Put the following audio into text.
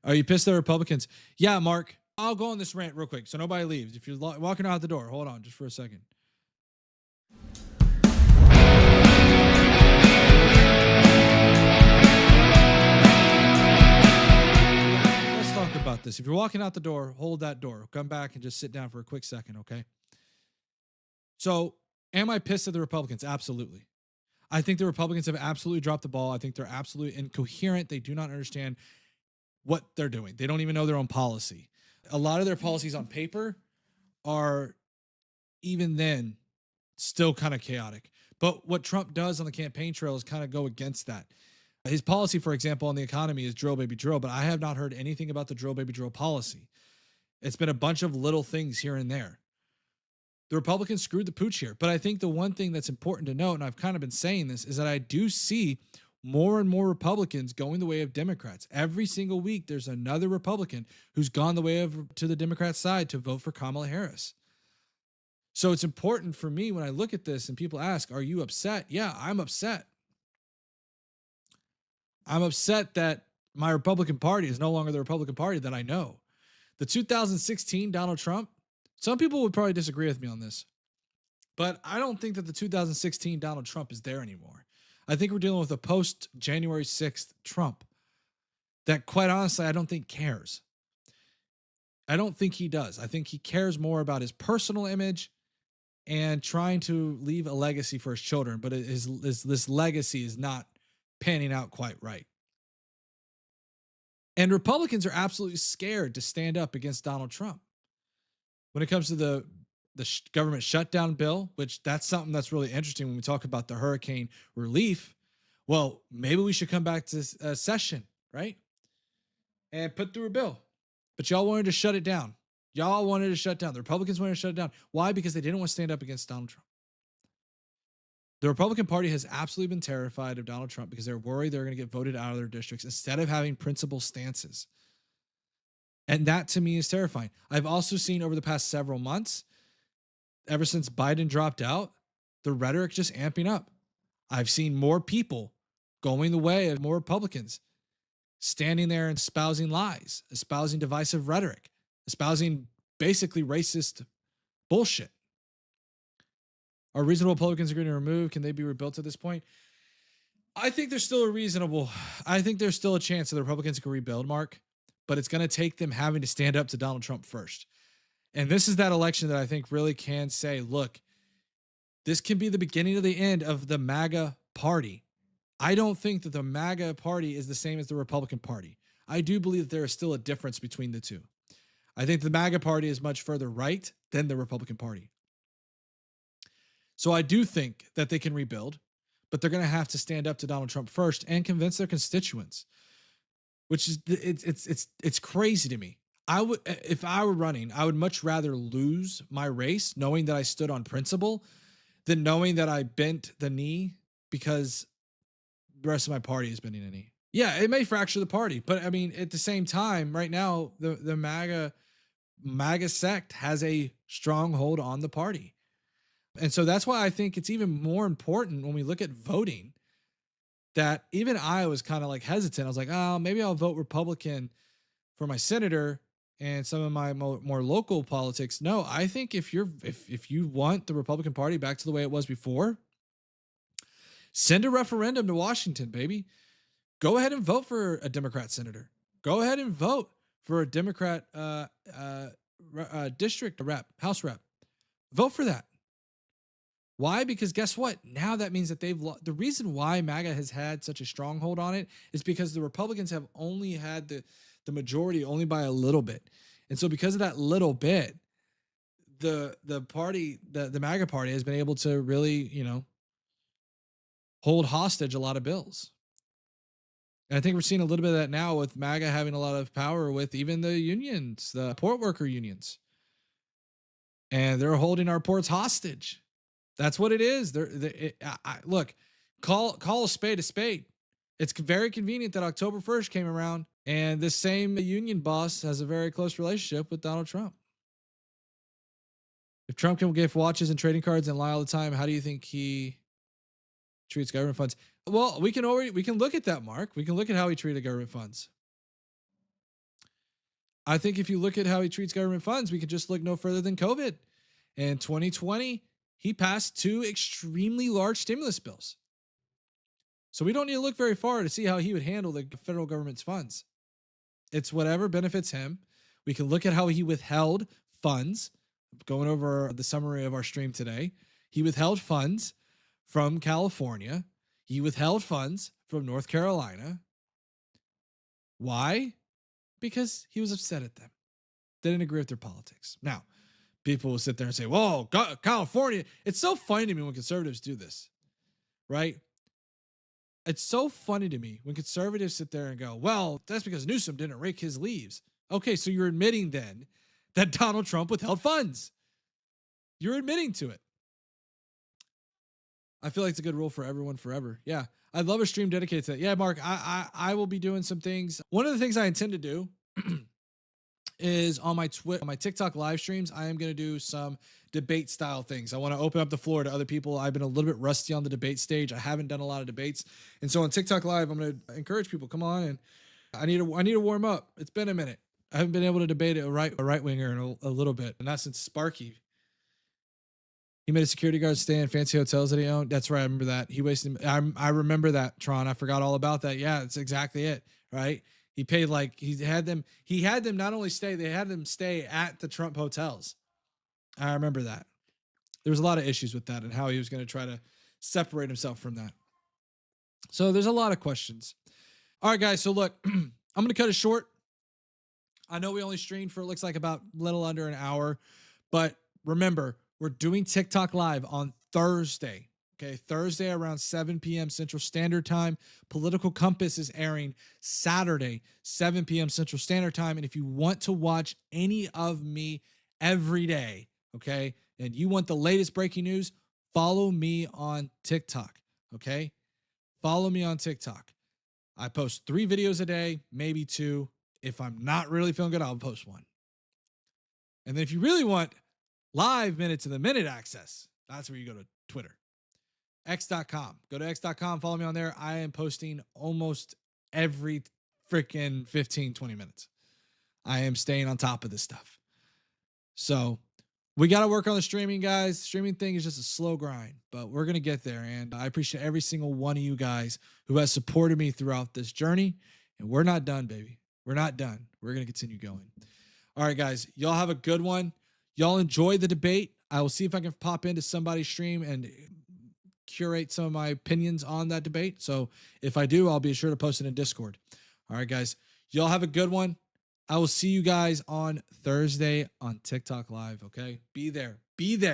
Are you pissed at Republicans? Yeah, Mark. I'll go on this rant real quick so nobody leaves. If you're walking out the door, hold on just for a second. Let's talk about this. If you're walking out the door, hold that door. Come back and just sit down for a quick second, okay? So, am I pissed at the Republicans? Absolutely. I think the Republicans have absolutely dropped the ball. I think they're absolutely incoherent. They do not understand what they're doing. They don't even know their own policy. A lot of their policies on paper are, even then, still kind of chaotic. But what Trump does on the campaign trail is kind of go against that. His policy, for example, on the economy is drill baby drill, but I have not heard anything about the drill baby drill policy. It's been a bunch of little things here and there. The Republicans screwed the pooch here. But I think the one thing that's important to note, and I've kind of been saying this, is that I do see more and more Republicans going the way of Democrats. Every single week, there's another Republican who's gone the way of to the Democrat side to vote for Kamala Harris. So it's important for me when I look at this and people ask, are you upset? Yeah, I'm upset. I'm upset that my Republican Party is no longer the Republican Party that I know. The 2016 Donald Trump, some people would probably disagree with me on this, but I don't think that the 2016 Donald Trump is there anymore. I think we're dealing with a post January 6th Trump that, quite honestly, I don't think cares. I don't think he does. I think he cares more about his personal image and trying to leave a legacy for his children, but this legacy is not panning out quite right. And Republicans are absolutely scared to stand up against Donald Trump. When it comes to the government shutdown bill, which that's something that's really interesting when we talk about the hurricane relief. Well, maybe we should come back to session, right? And put through a bill. But y'all wanted to shut it down. Y'all wanted to shut down. The Republicans wanted to shut it down. Why? Because they didn't want to stand up against Donald Trump. The Republican Party has absolutely been terrified of Donald Trump because they're worried they're going to get voted out of their districts instead of having principled stances. And that to me is terrifying. I've also seen over the past several months, ever since Biden dropped out, the rhetoric just amping up. I've seen more people going the way of more Republicans, standing there and espousing lies, espousing divisive rhetoric, espousing basically racist bullshit. Are reasonable Republicans going to remove? Can they be rebuilt at this point? I think there's still a chance that the Republicans can rebuild, Mark, but it's going to take them having to stand up to Donald Trump first. And this is that election that I think really can say, look, this can be the beginning of the end of the MAGA party. I don't think that the MAGA party is the same as the Republican Party. I do believe that there is still a difference between the two. I think the MAGA party is much further right than the Republican Party. So I do think that they can rebuild, but they're going to have to stand up to Donald Trump first and convince their constituents, which is it's crazy to me. I would, if I were running, I would much rather lose my race knowing that I stood on principle than knowing that I bent the knee because the rest of my party is bending a knee. Yeah, it may fracture the party, but I mean, at the same time, right now, the MAGA sect has a stronghold on the party. And so that's why I think it's even more important when we look at voting that even I was kind of like hesitant. I was like, oh, maybe I'll vote Republican for my senator and some of my more local politics. No, I think if you want the Republican Party back to the way it was before, send a referendum to Washington, baby. Go ahead and vote for a Democrat senator. Go ahead and vote for a Democrat district rep, House rep. Vote for that. Why? Because guess what? Now that means that the reason why MAGA has had such a stronghold on it is because the Republicans have only had the majority only by a little bit. And so because of that little bit, the MAGA party has been able to really, hold hostage a lot of bills. And I think we're seeing a little bit of that now with MAGA having a lot of power with even the unions, the port worker unions. And they're holding our ports hostage. That's what it is. Look, call a spade a spade. It's very convenient that October 1st came around and this same union boss has a very close relationship with Donald Trump. If Trump can give watches and trading cards and lie all the time, how do you think he treats government funds? Well, we can look at that, Mark. We can look at how he treated government funds. I think if you look at how he treats government funds, we could just look no further than COVID. In 2020, he passed 2 extremely large stimulus bills. So we don't need to look very far to see how he would handle the federal government's funds. It's whatever benefits him. We can look at how he withheld funds. Going over the summary of our stream today, he withheld funds from California. He withheld funds from North Carolina. Why? Because he was upset at them. They didn't agree with their politics. Now, people will sit there and say, whoa, California. It's so funny to me when conservatives do this, right? It's so funny to me when conservatives sit there and go, well, that's because Newsom didn't rake his leaves. Okay, so you're admitting then that Donald Trump withheld funds. You're admitting to it. I feel like it's a good rule for everyone forever. Yeah, I'd love a stream dedicated to that. Yeah, Mark, I will be doing some things. One of the things I intend to do is on my TikTok live streams, I am going to do some debate style things. I want to open up the floor to other people. I've been a little bit rusty on the debate stage. I haven't done a lot of debates. And so on TikTok live, I'm going to encourage people, come on. And I need to warm up. It's been a minute. I haven't been able to debate a right winger in a little bit. And not since Sparky. He made a security guard stay in fancy hotels that he owned. That's right. I remember that. He wasted. I remember that, Tron. I forgot all about that. Yeah, that's exactly it. Right. He paid like he had them not only stay, they had them stay at the Trump hotels. I remember that. There was a lot of issues with that and how he was going to try to separate himself from that. So there's a lot of questions. All right, guys. So look, I'm going to cut it short. I know we only streamed for, it looks like, about a little under an hour, but remember, we're doing TikTok live on Thursday. Okay, Thursday around 7 p.m. Central Standard Time. Political Compass is airing Saturday, 7 p.m. Central Standard Time. And if you want to watch any of me every day, okay, and you want the latest breaking news, follow me on TikTok, okay? Follow me on TikTok. I post 3 videos a day, maybe 2. If I'm not really feeling good, I'll post 1. And then if you really want live minute to the minute access, that's where you go to Twitter. X.com. Go to X.com. Follow me on there. I am posting almost every freaking 15, 20 minutes. I am staying on top of this stuff. So we got to work on the streaming, guys. The streaming thing is just a slow grind, but we're going to get there. And I appreciate every single one of you guys who has supported me throughout this journey. And we're not done, baby. We're not done. We're going to continue going. All right, guys. Y'all have a good one. Y'all enjoy the debate. I will see if I can pop into somebody's stream and curate some of my opinions on that debate. So if I do, I'll be sure to post it in Discord. All right, guys. Y'all have a good one. I will see you guys on Thursday on TikTok Live, okay? Be there. Be there.